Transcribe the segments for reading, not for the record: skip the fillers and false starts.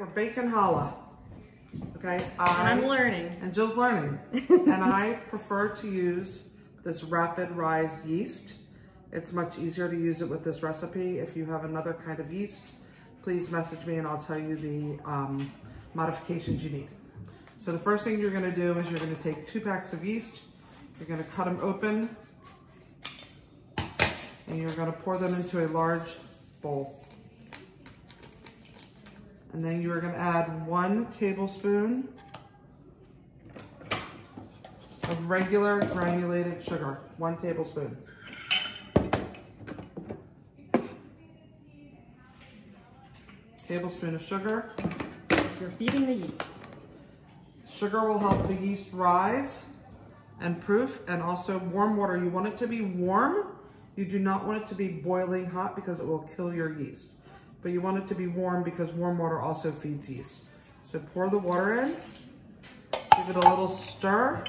we're baking challah. Okay, and I'm learning. And Jill's learning. And I prefer to use this rapid rise yeast. It's much easier to use it with this recipe. If you have another kind of yeast, please message me and I'll tell you the modifications you need. So the first thing you're gonna do is you're gonna take 2 packs of yeast, you're gonna cut them open, and you're gonna pour them into a large bowl. And then you are gonna add 1 tablespoon of regular granulated sugar, 1 tablespoon. Tablespoon of sugar. You're feeding the yeast. Sugar will help the yeast rise and proof, and also warm water. You want it to be warm. You do not want it to be boiling hot because it will kill your yeast. But you want it to be warm because warm water also feeds yeast. So pour the water in, give it a little stir.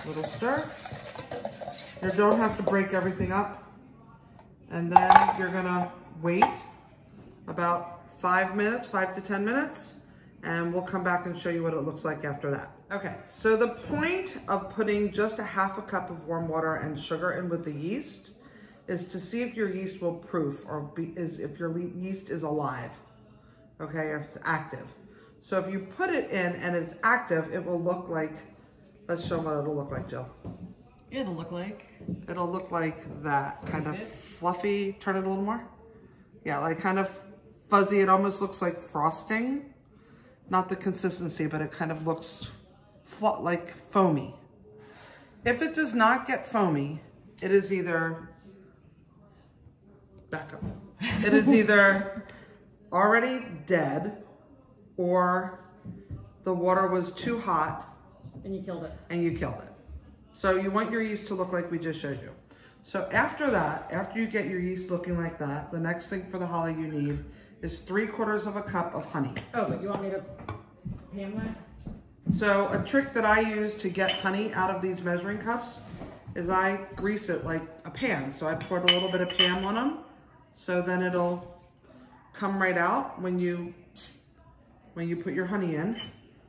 Little stir. You don't have to break everything up. And then you're gonna wait about 5 minutes, 5 to 10 minutes, and we'll come back and show you what it looks like after that. Okay, so the point of putting just a ½ cup of warm water and sugar in with the yeast is to see if your yeast will proof, or if your yeast is alive, okay, or if it's active. So if you put it in and it's active, it will look like, let's show them what it'll look like, Jill. It'll look like that, kind of fluffy. Turn it a little more. Yeah, like kind of fuzzy. It almost looks like frosting. Not the consistency, but it kind of looks like foamy. If it does not get foamy, it is either, back up. It is either already dead or the water was too hot. And you killed it. And you killed it. So you want your yeast to look like we just showed you. So after that, after you get your yeast looking like that, the next thing for the challah you need is 3/4 cup of honey. Oh, but you want me to pan that? So a trick that I use to get honey out of these measuring cups is I grease it like a pan. So I poured a little bit of Pam on them, so then it'll come right out when you put your honey in.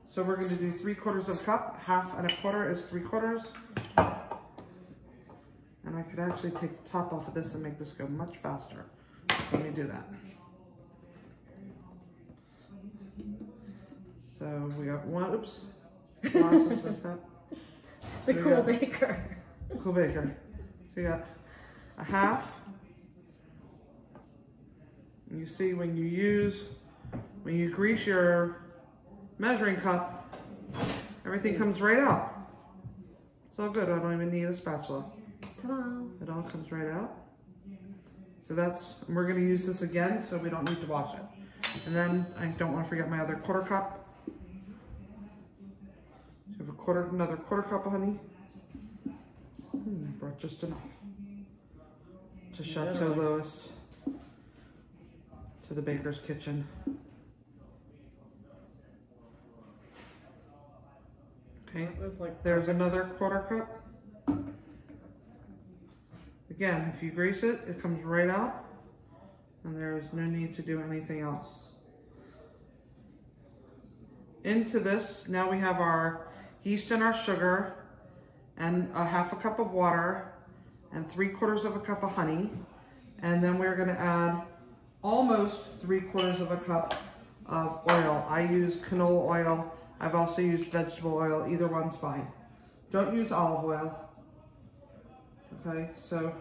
So we're going to do 3/4 cup, 1/2 and 1/4 is 3/4. And I could actually take the top off of this and make this go much faster. So let me do that. So we got 1, oops. The cool baker. Cool baker. So you got 1/2. And you see when you grease your measuring cup, everything comes right out. It's all good. I don't even need a spatula. It all comes right out. So we're going to use this again so we don't need to wash it. And then I don't want to forget my other 1/4 cup. So I have another 1/4 cup of honey. Brought just enough. To Chateau Lewis. To the baker's kitchen. Okay, there's another 1/4 cup. Again, if you grease it, it comes right out, and there is no need to do anything else. Into this, now we have our yeast and our sugar, and a 1/2 cup of water, and 3/4 cup of honey, and then we're going to add almost 3/4 cup of oil. I use canola oil. I've also used vegetable oil. Either one's fine. Don't use olive oil. Okay, so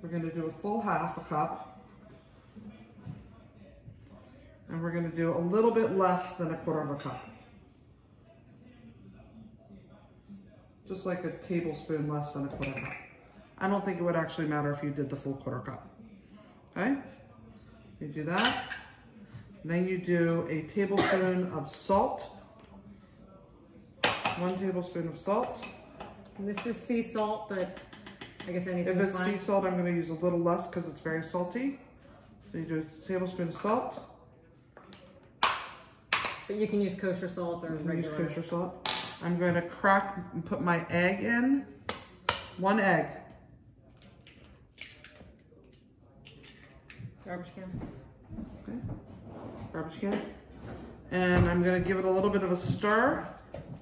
we're going to do a full 1/2 cup. And we're going to do a little bit less than a 1/4 cup. Just like a tablespoon less than a 1/4 cup. I don't think it would actually matter if you did the full 1/4 cup. Okay? You do that. Then you do a tablespoon of salt. 1 tablespoon of salt. And this is sea salt, but I guess anything If is it's fine. sea salt, I'm going to use a little less because it's very salty. So you do a tablespoon of salt. But you can use kosher salt or regular. Use kosher salt. I'm going to crack and put my egg in. 1 egg. Garbage can. Okay, garbage can. And I'm gonna give it a little bit of a stir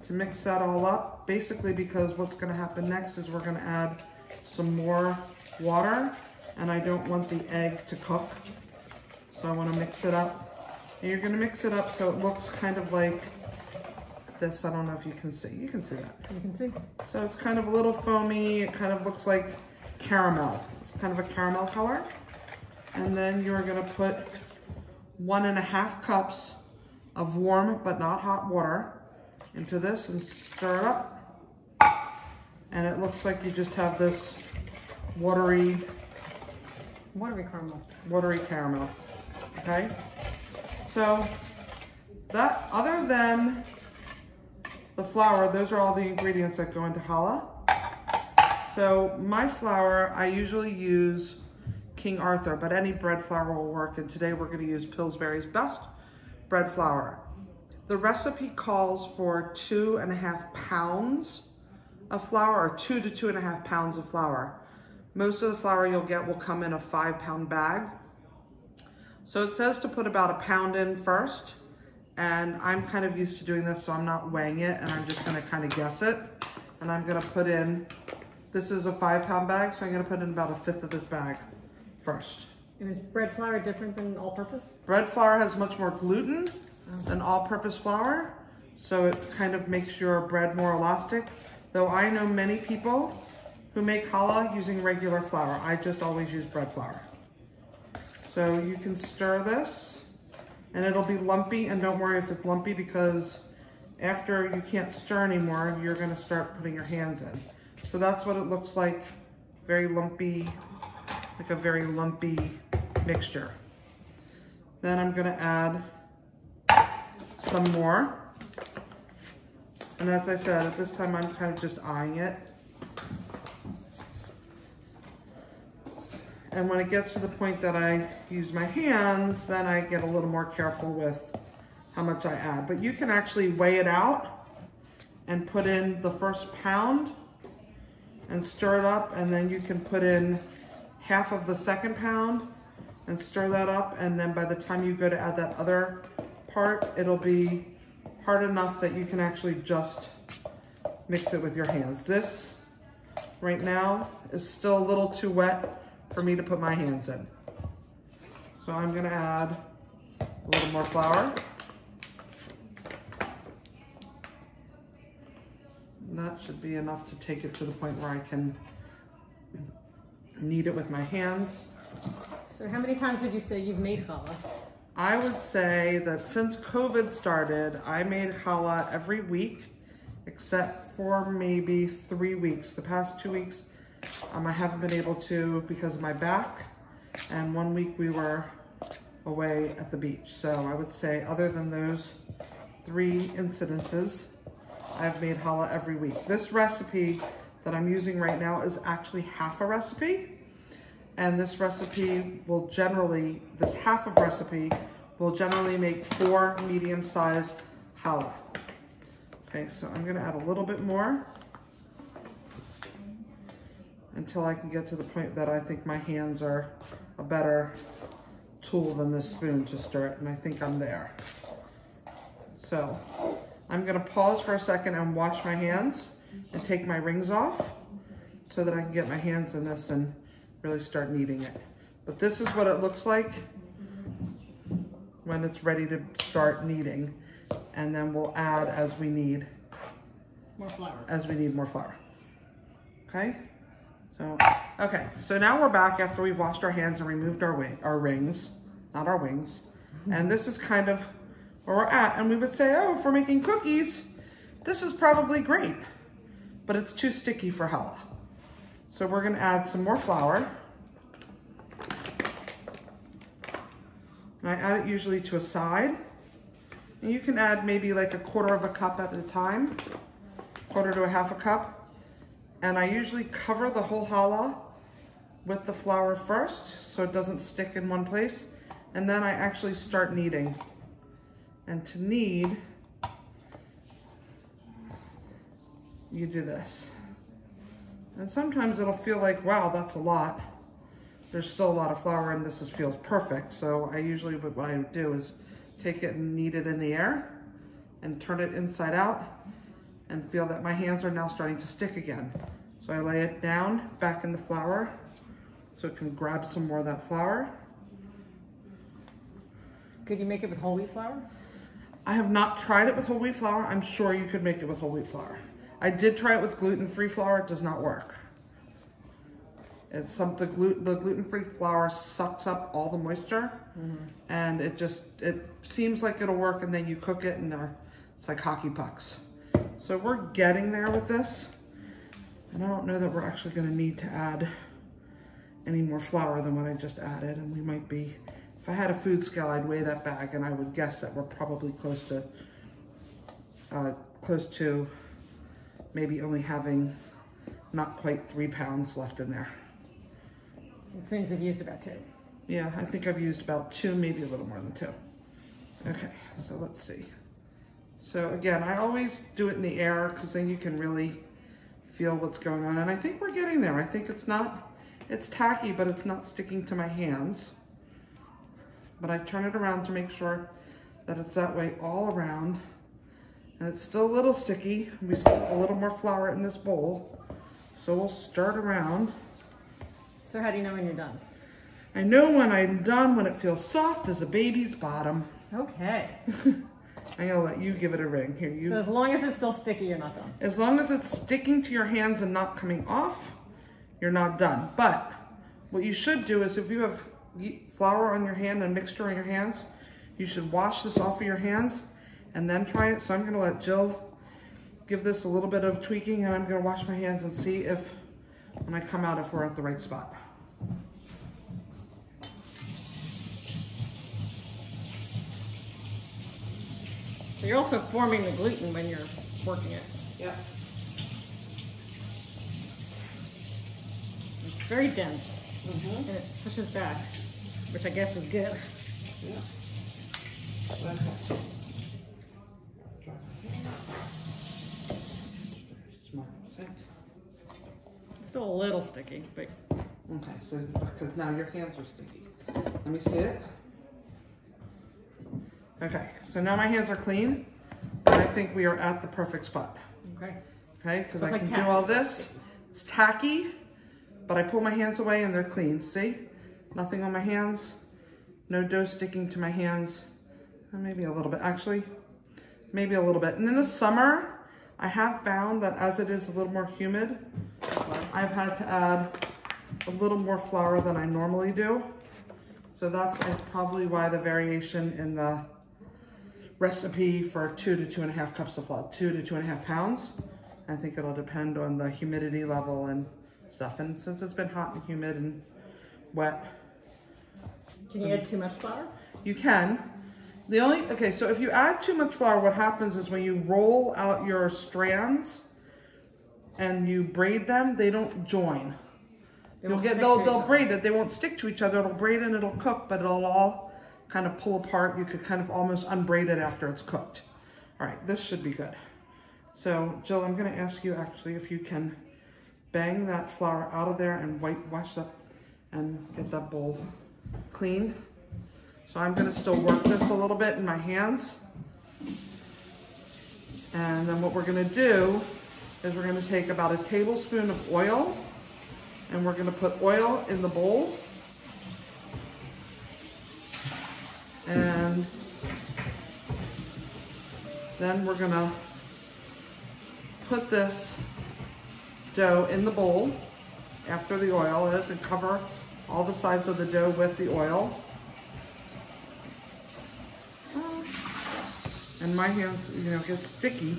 to mix that all up. Basically because what's gonna happen next is we're gonna add some more water, and I don't want the egg to cook. So I wanna mix it up. And you're gonna mix it up so it looks kind of like this. I don't know if you can see. You can see that. You can see. So it's kind of a little foamy. It kind of looks like caramel. It's kind of a caramel color. And then you're gonna put 1.5 cups of warm but not hot water into this and stir it up. And it looks like you just have this watery caramel. Okay? So that, other than the flour, those are all the ingredients that go into challah. So my flour, I usually use King Arthur, but any bread flour will work. And today we're gonna use Pillsbury's Best bread flour. The recipe calls for 2.5 pounds of flour, or 2 to 2.5 pounds of flour. Most of the flour you'll get will come in a 5-pound bag. So it says to put about 1 pound in first, and I'm kind of used to doing this, so I'm not weighing it, and I'm just gonna kind of guess it. And I'm gonna put in, this is a 5-pound bag, so I'm gonna put in about 1/5 of this bag first. And is bread flour different than all-purpose? Bread flour has much more gluten than all-purpose flour, so it kind of makes your bread more elastic. Though I know many people who make challah using regular flour. I just always use bread flour. So you can stir this, and it'll be lumpy, and don't worry if it's lumpy, because after you can't stir anymore, you're gonna start putting your hands in. So that's what it looks like, very lumpy, like a very lumpy mixture. Then I'm gonna add some more. And as I said, at this time I'm kind of just eyeing it. And when it gets to the point that I use my hands, then I get a little more careful with how much I add. But you can actually weigh it out and put in the first pound and stir it up, and then you can put in half of the second pound and stir that up, and then by the time you go to add that other part, it'll be hard enough that you can actually just mix it with your hands. This right now is still a little too wet for me to put my hands in. So I'm gonna add a little more flour. And that should be enough to take it to the point where I can knead it with my hands. So how many times would you say you've made challah? I would say that since COVID started, I made challah every week, except for maybe 3 weeks. The past 2 weeks, I haven't been able to because of my back, and 1 week we were away at the beach. So I would say other than those 3 incidences, I've made challah every week. This recipe that I'm using right now is actually half a recipe. And this recipe will generally, this half of recipe will generally make 4 medium-sized challah. Okay, so I'm gonna add a little bit more until I can get to the point that I think my hands are a better tool than this spoon to stir it, and I think I'm there. So I'm gonna pause for a second and wash my hands and take my rings off so that I can get my hands in this and really start kneading it. But this is what it looks like when it's ready to start kneading, and then we'll add as we need more flour. Okay, so now we're back after we've washed our hands and removed our rings, not our wings. And this is kind of where we're at. And we would say, oh, if we're making cookies, this is probably great, but it's too sticky for challah. So we're gonna add some more flour. And I add it usually to a side. And you can add maybe like 1/4 cup at a time, 1/4 to 1/2 cup. And I usually cover the whole challah with the flour first so it doesn't stick in one place. And then I actually start kneading. And to knead, you do this. And sometimes it'll feel like, wow, that's a lot. there's still a lot of flour and this feels perfect. So I usually, what I do is take it and knead it in the air and turn it inside out and feel that my hands are now starting to stick again. So I lay it down back in the flour so it can grab some more of that flour. Could you make it with whole wheat flour? I have not tried it with whole wheat flour. I'm sure you could make it with whole wheat flour. I did try it with gluten-free flour. It does not work. It's the gluten-free flour sucks up all the moisture, and it seems like it'll work, and then you cook it and it's like hockey pucks. So we're getting there with this, and I don't know that we're actually going to need to add any more flour than what I just added, and we might be, if I had a food scale, I'd weigh that bag, and I would guess that we're probably close to maybe only having not quite 3 pounds left in there. It means we've used about 2. Yeah, I think I've used about 2, maybe a little more than 2. Okay, so let's see. So again, I always do it in the air because then you can really feel what's going on. And I think we're getting there. I think it's tacky, but it's not sticking to my hands. But I turn it around to make sure that it's that way all around. And it's still a little sticky. We still have a little more flour in this bowl. So we'll stir it around. So how do you know when you're done? I know when I'm done, when it feels soft as a baby's bottom. Okay. I'm gonna let you give it a ring. Here, you. So as long as it's still sticky, you're not done. As long as it's sticking to your hands and not coming off, you're not done. But what you should do is if you have flour on your hand and mixture on your hands, you should wash this off of your hands and then try it. So I'm gonna let Jill give this a little bit of tweaking, and I'm gonna wash my hands and see if, when I come out, if we're at the right spot. So you're also forming the gluten when you're working it. Yeah. It's very dense, and it pushes back, which I guess is good. Yeah. Smart. It's still a little sticky, but Okay, so because now your hands are sticky. Let me see it. Okay, so now my hands are clean, and I think we are at the perfect spot. okay. Okay, because So I it's can like do all tacky. this. It's tacky, but I pull my hands away and they're clean. See? Nothing on my hands. No dough sticking to my hands. Maybe a little bit, actually. Maybe a little bit. And in the summer, I have found that as it is a little more humid, I've had to add a little more flour than I normally do. So that's probably why the variation in the recipe for 2 to 2.5 cups of flour, 2 to 2.5 pounds. I think it'll depend on the humidity level and stuff. And since it's been hot and humid and wet. Can you add too much flour? You can. Okay, so if you add too much flour, what happens is when you roll out your strands and you braid them, they don't join. They'll braid it. They won't stick to each other. It'll braid and it'll cook, but it'll all kind of pull apart. You could kind of almost unbraid it after it's cooked. All right, this should be good. So Jill, I'm gonna ask you actually if you can bang that flour out of there and wash that and get that bowl clean. So I'm gonna still work this a little bit in my hands. And then what we're gonna do is we're gonna take about a tablespoon of oil, and we're gonna put oil in the bowl. And then we're gonna put this dough in the bowl after the oil is and cover all the sides of the dough with the oil. And my hands, get sticky.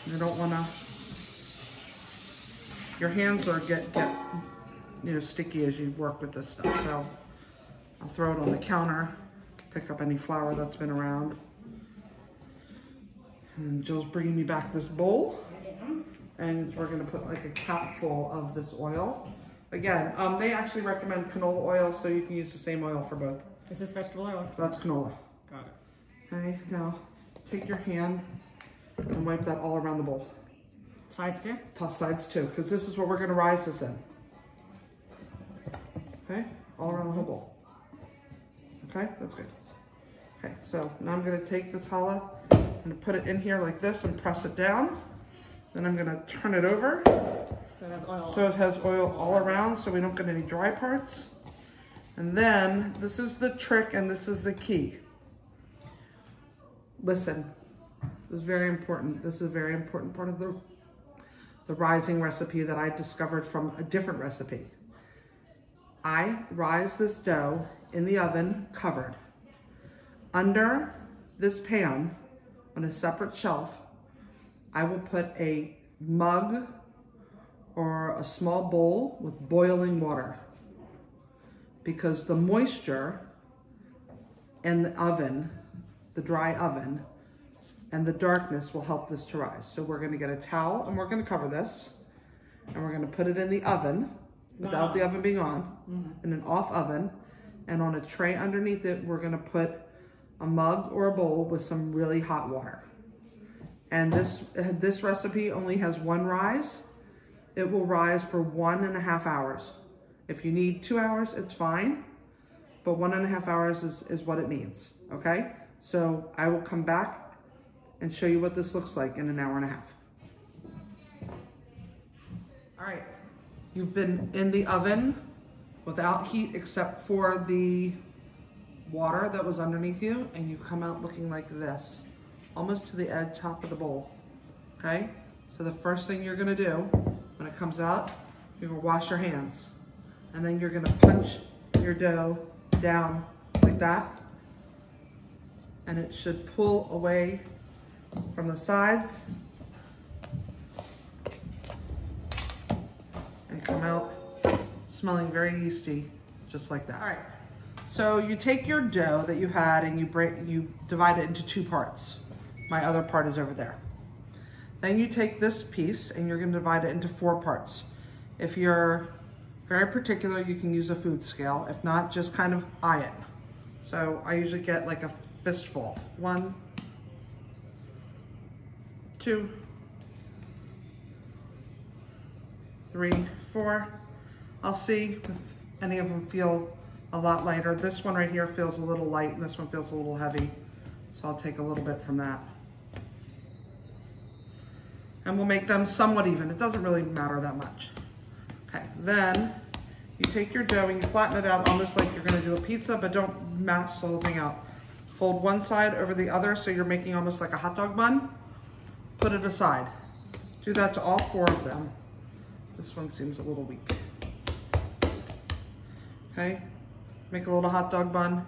You don't wanna, your hands are get sticky as you work with this stuff. So I'll throw it on the counter, pick up any flour that's been around. And Jill's bringing me back this bowl. And we're gonna put like a cap full of this oil. Again, they actually recommend canola oil, so you can use the same oil for both. Is this vegetable oil? That's canola. Got it. Okay, now take your hand and wipe that all around the bowl. Sides too? Sides too, because this is what we're gonna rise this in. Okay, all around the whole bowl. Okay, that's good. Okay, so now I'm gonna take this challah, I'm gonna put it in here like this and press it down. Then I'm gonna turn it over. So it has oil. So it has oil all around so we don't get any dry parts. And then this is the trick and this is the key. Listen, this is very important. This is a very important part of the rising recipe that I discovered from a different recipe. I rise this dough in the oven covered. Under this pan on a separate shelf, I will put a mug or a small bowl with boiling water, because the moisture in the oven, the dry oven, and the darkness will help this to rise. So we're gonna get a towel and we're gonna cover this and we're gonna put it in the oven without the oven being on, in an off oven, and on a tray underneath it, we're gonna put a mug or a bowl with some really hot water. And this recipe only has one rise. It will rise for 1.5 hours. If you need 2 hours, it's fine, but 1.5 hours is what it needs, okay? So I will come back and show you what this looks like in 1.5 hours. All right, you've been in the oven without heat except for the water that was underneath you, and you come out looking like this, almost to the edge top of the bowl, okay? So the first thing you're gonna do when it comes out, you're gonna wash your hands, and then you're gonna punch your dough down like that, and it should pull away from the sides and come out smelling very yeasty, just like that. All right, so you take your dough that you had and you divide it into 2 parts. My other part is over there. Then you take this piece and you're gonna divide it into 4 parts. If you're very particular, you can use a food scale. If not, just kind of eye it. So I usually get like a fistful. 1, 2, 3, 4. I'll see if any of them feel a lot lighter. This one right here feels a little light and this one feels a little heavy. So I'll take a little bit from that. And we'll make them somewhat even. It doesn't really matter that much. Okay, then you take your dough and you flatten it out almost like you're gonna do a pizza, but don't mash the whole thing out. Fold one side over the other so you're making almost like a hot dog bun. Put it aside. Do that to all 4 of them. This one seems a little weak. Okay, make a little hot dog bun,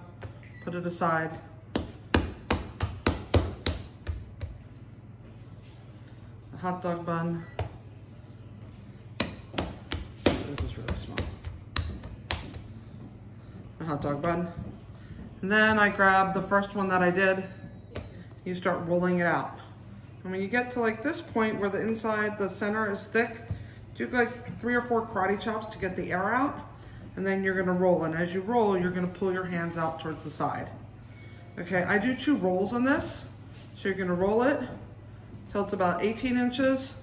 put it aside. A hot dog bun. This is really small. A hot dog bun. And then I grab the first one that I did. You start rolling it out. And when you get to like this point where the inside, the center is thick, do like 3 or 4 karate chops to get the air out. And then you're gonna roll. And as you roll, you're gonna pull your hands out towards the side. Okay, I do 2 rolls on this. So you're gonna roll it till it's about 18 inches.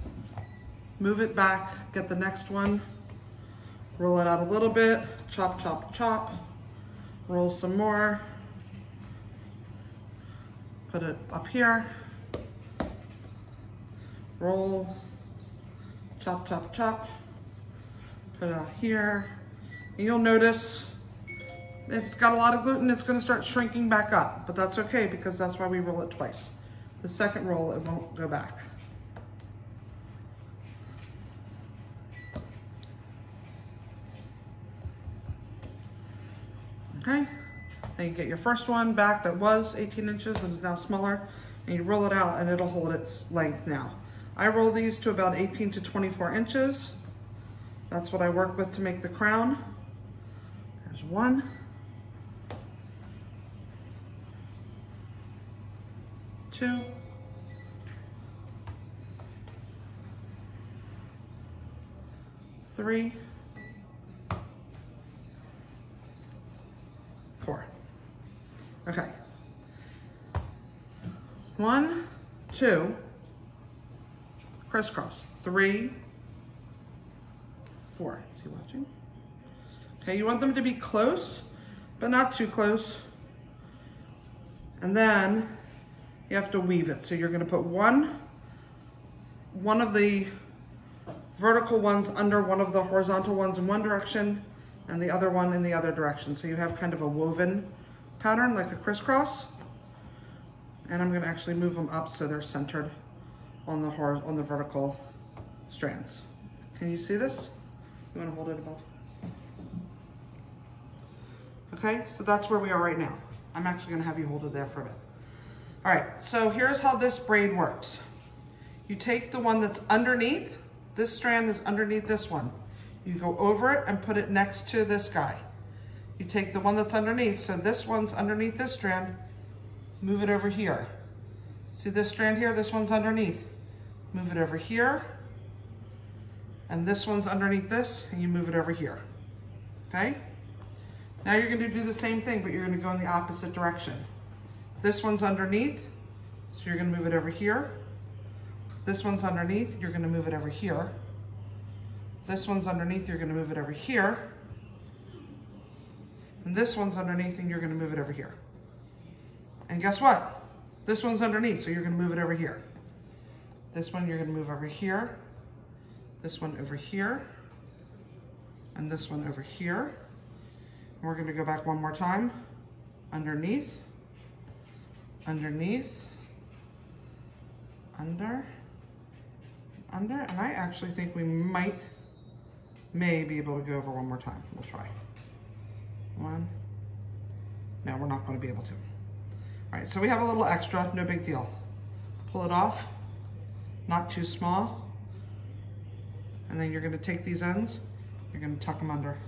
Move it back, get the next one. Roll it out a little bit, chop, chop, chop. Roll some more. Put it up here. Roll, chop, chop, chop. Put it out here. And you'll notice if it's got a lot of gluten, it's gonna start shrinking back up, but that's okay because that's why we roll it twice. The second roll, it won't go back. Okay, then you get your first one back that was 18 inches and is now smaller, and you roll it out and it'll hold its length now. I roll these to about 18 to 24 inches. That's what I work with to make the crown. There's 1. 2. 3. 4. Okay. 1, 2, crisscross. 3, 4. Is he watching? Okay, you want them to be close, but not too close. And then you have to weave it. So you're gonna put one of the vertical ones under one of the horizontal ones in one direction and the other one in the other direction. So you have kind of a woven pattern, like a crisscross. And I'm gonna actually move them up so they're centered on the vertical strands. Can you see this? You wanna hold it above? Okay, so that's where we are right now. I'm actually gonna have you hold it there for a bit. All right, so here's how this braid works. You take the one that's underneath, this strand is underneath this one. You go over it and put it next to this guy. You take the one that's underneath, so this one's underneath this strand, move it over here. See this strand here, this one's underneath. Move it over here. And this one's underneath this, and you move it over here, okay? Now you're gonna do the same thing, but you're gonna go in the opposite direction. This one's underneath, so you're gonna move it over here. This one's underneath, you're gonna move it over here. This one's underneath, you're gonna move it over here. And this one's underneath, and you're gonna move it over here. And guess what? This one's underneath, so you're gonna move it over here. This one you're gonna move over here. This one over here. And this one over here. And we're gonna go back one more time. Underneath, underneath, under, under, and I actually think we may be able to go over one more time. We'll try. One. No, we're not going to be able to. All right, so we have a little extra, no big deal. Pull it off, not too small. And then you're going to take these ends, you're going to tuck them under.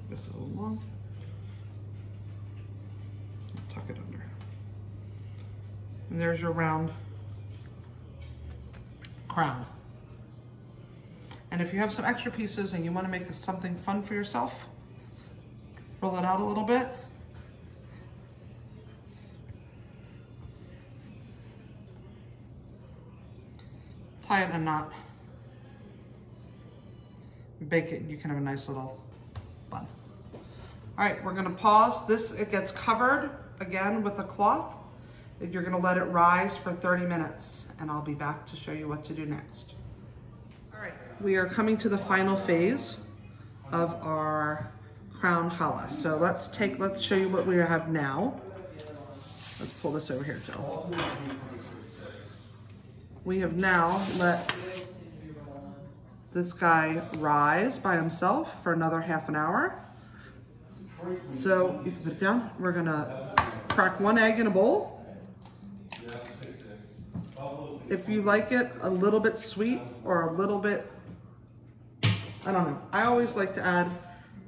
This is a little long. Tuck it under. And there's your round crown. And if you have some extra pieces and you want to make something fun for yourself, roll it out a little bit. Tie it in a knot. Bake it, and you can have a nice little bun. All right, we're gonna pause. It gets covered again with a cloth. You're gonna let it rise for 30 minutes, and I'll be back to show you what to do next. All right, we are coming to the final phase of our crown challah. So let's show you what we have now. Let's pull this over here, Jill. We have now let this guy rise by himself for another half an hour. So you can put it down. We're gonna crack one egg in a bowl. If you like it a little bit sweet or a little bit, I don't know. I always like to add,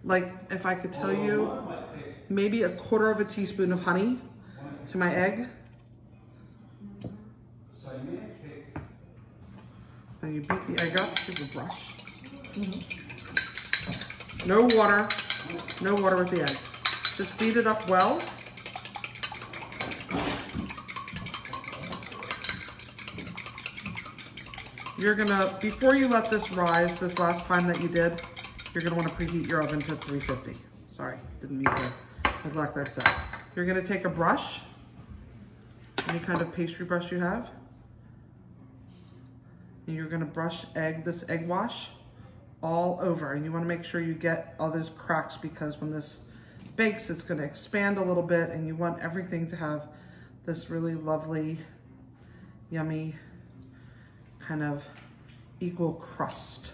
like, if I could tell you, maybe 1/4 teaspoon of honey to my egg. Then you beat the egg up with a brush. No water with the egg. Just beat it up well. You're gonna, before you let this rise, this last time that you did, you're gonna wanna preheat your oven to 350. Sorry, didn't mean to neglect that step. You're gonna take a brush, any kind of pastry brush you have, and you're gonna brush this egg wash all over. And you wanna make sure you get all those cracks, because when this bakes, it's gonna expand a little bit, and you want everything to have this really lovely, yummy, kind of equal crust.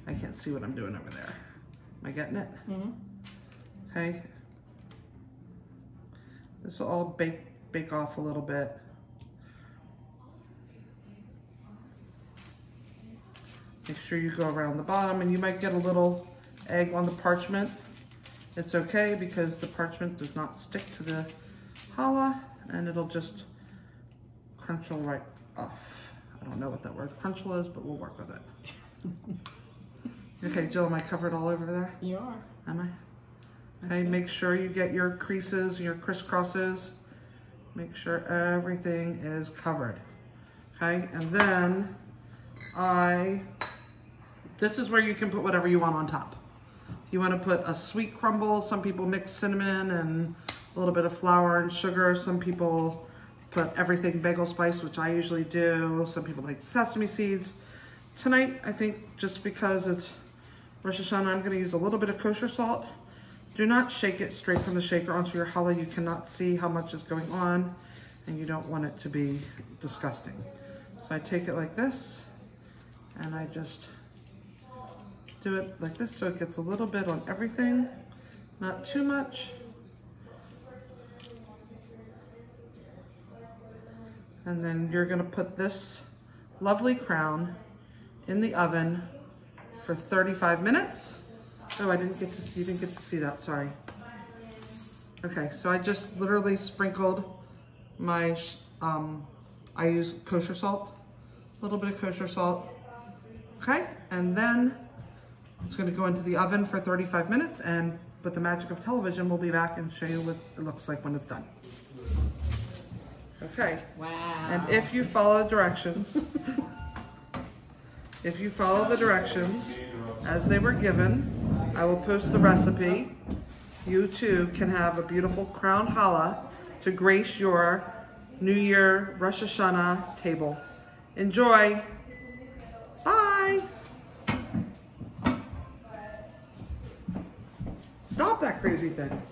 I can't see what I'm doing over there. Am I getting it? Mm-hmm. Okay. This will all bake off a little bit. Make sure you go around the bottom, and you might get a little egg on the parchment. It's okay, because the parchment does not stick to the challah, and it'll just crunchel right off. I don't know what that word crunchel is, but we'll work with it. Okay, Jill, am I covered all over there? You are. Am I? Okay, make sure you get your creases, your crisscrosses. Make sure everything is covered. Okay, and then this is where you can put whatever you want on top. If you want to put a sweet crumble, some people mix cinnamon and a little bit of flour and sugar. Some people put everything bagel spice, which I usually do. Some people like sesame seeds. Tonight, I think just because it's Rosh Hashanah, I'm going to use a little bit of kosher salt. Do not shake it straight from the shaker onto your challah. You cannot see how much is going on, and you don't want it to be disgusting. So I take it like this, and I just do it like this so it gets a little bit on everything, not too much. And then you're gonna put this lovely crown in the oven for 35 minutes. Oh, you didn't get to see that, sorry. Okay, so I just literally sprinkled my, I use kosher salt, a little bit of kosher salt. Okay, and then it's gonna go into the oven for 35 minutes, and with the magic of television, we'll be back and show you what it looks like when it's done. Okay. Wow. And if you follow the directions, as they were given, I will post the recipe. You too can have a beautiful crown challah to grace your New Year Rosh Hashanah table. Enjoy. Bye. Stop that crazy thing.